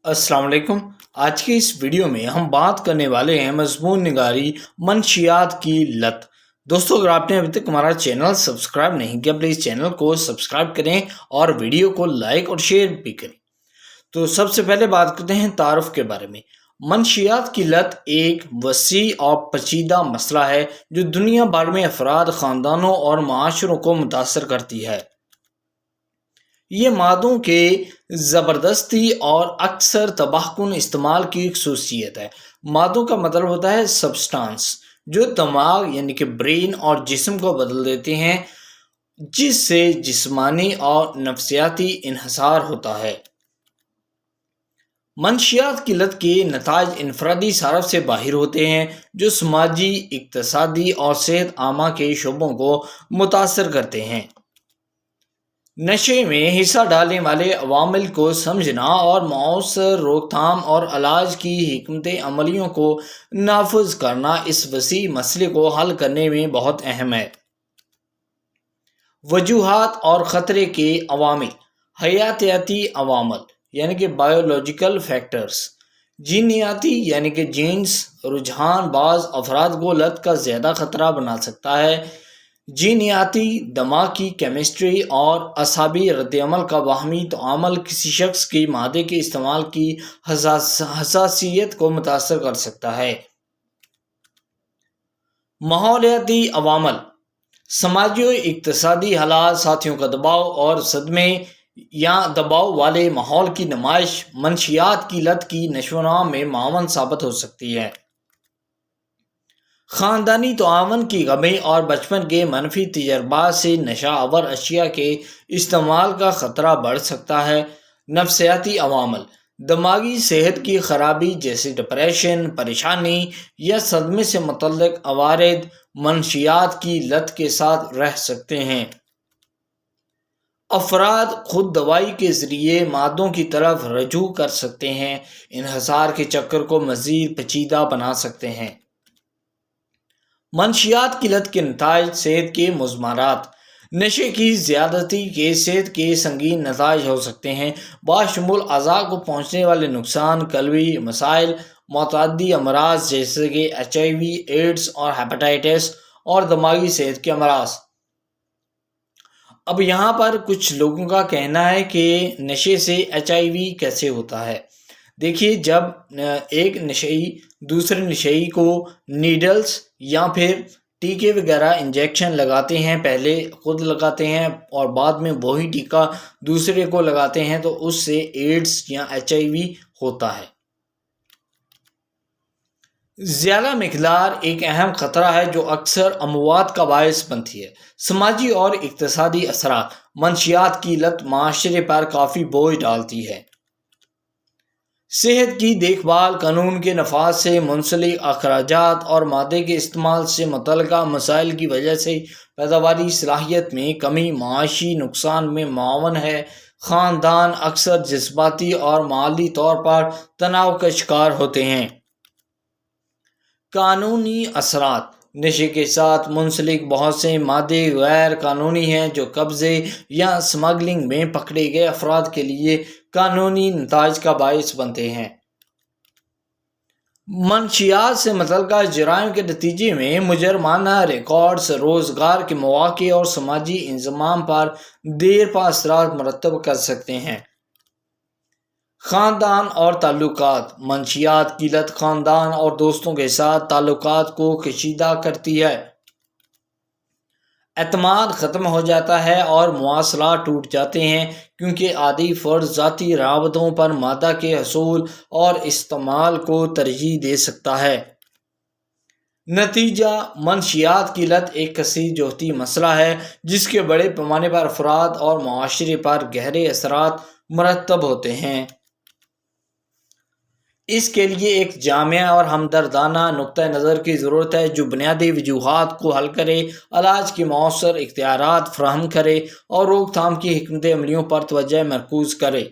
السلام علیکم۔ آج کی اس ویڈیو میں ہم بات کرنے والے ہیں مضمون نگاری منشیات کی لت۔ دوستو، اگر آپ نے ابھی تک ہمارا چینل سبسکرائب نہیں کیا، پلیز چینل کو سبسکرائب کریں اور ویڈیو کو لائک اور شیئر بھی کریں۔ تو سب سے پہلے بات کرتے ہیں تعارف کے بارے میں۔ منشیات کی لت ایک وسیع اور پیچیدہ مسئلہ ہے جو دنیا بھر میں افراد، خاندانوں اور معاشروں کو متاثر کرتی ہے۔ یہ مادوں کے زبردستی اور اکثر تباہ کن استعمال کی ایک خصوصیت ہے۔ مادوں کا مطلب ہوتا ہے سبسٹانس، جو دماغ یعنی کہ برین اور جسم کو بدل دیتے ہیں، جس سے جسمانی اور نفسیاتی انحصار ہوتا ہے۔ منشیات کی لت کے نتائج انفرادی صارف سے باہر ہوتے ہیں، جو سماجی، اقتصادی اور صحت عامہ کے شعبوں کو متاثر کرتے ہیں۔ نشے میں حصہ ڈالنے والے عوامل کو سمجھنا اور مؤثر روک تھام اور علاج کی حکمت عملیوں کو نافذ کرنا اس وسیع مسئلے کو حل کرنے میں بہت اہم ہے۔ وجوہات اور خطرے کے عوامل۔ حیاتیاتی عوامل یعنی کہ بایولوجیکل فیکٹرز۔ جینیاتی یعنی کہ جینز رجحان بعض افراد کو لت کا زیادہ خطرہ بنا سکتا ہے۔ جینیاتی دماغ کی کیمسٹری اور اعصابی رد عمل کا باہمی تعامل کسی شخص کی مادے کے استعمال کی حساسیت کو متاثر کر سکتا ہے۔ ماحولیاتی عوامل۔ سماجی و اقتصادی حالات، ساتھیوں کا دباؤ اور صدمے یا دباؤ والے ماحول کی نمائش منشیات کی لت کی نشوونما میں معاون ثابت ہو سکتی ہے۔ خاندانی تعاون کی کمی اور بچپن کے منفی تجربات سے نشہ آور اشیاء کے استعمال کا خطرہ بڑھ سکتا ہے۔ نفسیاتی عوامل۔ دماغی صحت کی خرابی جیسے ڈپریشن، پریشانی یا صدمے سے متعلق عوارض منشیات کی لت کے ساتھ رہ سکتے ہیں۔ افراد خود دوائی کے ذریعے مادوں کی طرف رجوع کر سکتے ہیں، انحصار کے چکر کو مزید پیچیدہ بنا سکتے ہیں۔ منشیات کی لت کے نتائج۔ صحت کے مضمرات۔ نشے کی زیادتی کے صحت کے سنگین نتائج ہو سکتے ہیں، بشمول اعضاء کو پہنچنے والے نقصان، قلبی مسائل، متعدی امراض جیسے کہ HIV، ایڈز اور ہیپاٹائٹس، اور دماغی صحت کے امراض۔ اب یہاں پر کچھ لوگوں کا کہنا ہے کہ نشے سے HIV کیسے ہوتا ہے۔ دیکھیے، جب ایک نشئی دوسرے نشئی کو نیڈلز یا پھر ٹیکے وغیرہ انجیکشن لگاتے ہیں، پہلے خود لگاتے ہیں اور بعد میں وہی ٹیکہ دوسرے کو لگاتے ہیں، تو اس سے ایڈز یا HIV ہوتا ہے۔ زیادہ مقدار ایک اہم خطرہ ہے جو اکثر اموات کا باعث بنتی ہے۔ سماجی اور اقتصادی اثرات۔ منشیات کی لت معاشرے پر کافی بوجھ ڈالتی ہے۔ صحت کی دیکھ بھال، قانون کے نفاذ سے منسلک اخراجات اور مادے کے استعمال سے متعلقہ مسائل کی وجہ سے پیداواری صلاحیت میں کمی معاشی نقصان میں معاون ہے۔ خاندان اکثر جذباتی اور مالی طور پر تناؤ کا شکار ہوتے ہیں۔ قانونی اثرات۔ نشے کے ساتھ منسلک بہت سے مادے غیر قانونی ہیں جو قبضے یا سمگلنگ میں پکڑے گئے افراد کے لیے قانونی نتائج کا باعث بنتے ہیں۔ منشیات سے متعلقہ جرائم کے نتیجے میں مجرمانہ ریکارڈز، روزگار کے مواقع اور سماجی انضمام پر دیر پا اثرات مرتب کر سکتے ہیں۔ خاندان اور تعلقات۔ منشیات کی لت خاندان اور دوستوں کے ساتھ تعلقات کو کشیدہ کرتی ہے۔ اعتماد ختم ہو جاتا ہے اور مواصلات ٹوٹ جاتے ہیں، کیونکہ عادی فرد ذاتی رابطوں پر مادہ کے حصول اور استعمال کو ترجیح دے سکتا ہے۔ نتیجہ، منشیات کی لت ایک کثیر جہتی مسئلہ ہے جس کے بڑے پیمانے پر افراد اور معاشرے پر گہرے اثرات مرتب ہوتے ہیں۔ اس کے لیے ایک جامع اور ہمدردانہ نقطہ نظر کی ضرورت ہے جو بنیادی وجوہات کو حل کرے، علاج کے مؤثر اختیارات فراہم کرے اور روک تھام کی حکمت عملیوں پر توجہ مرکوز کرے۔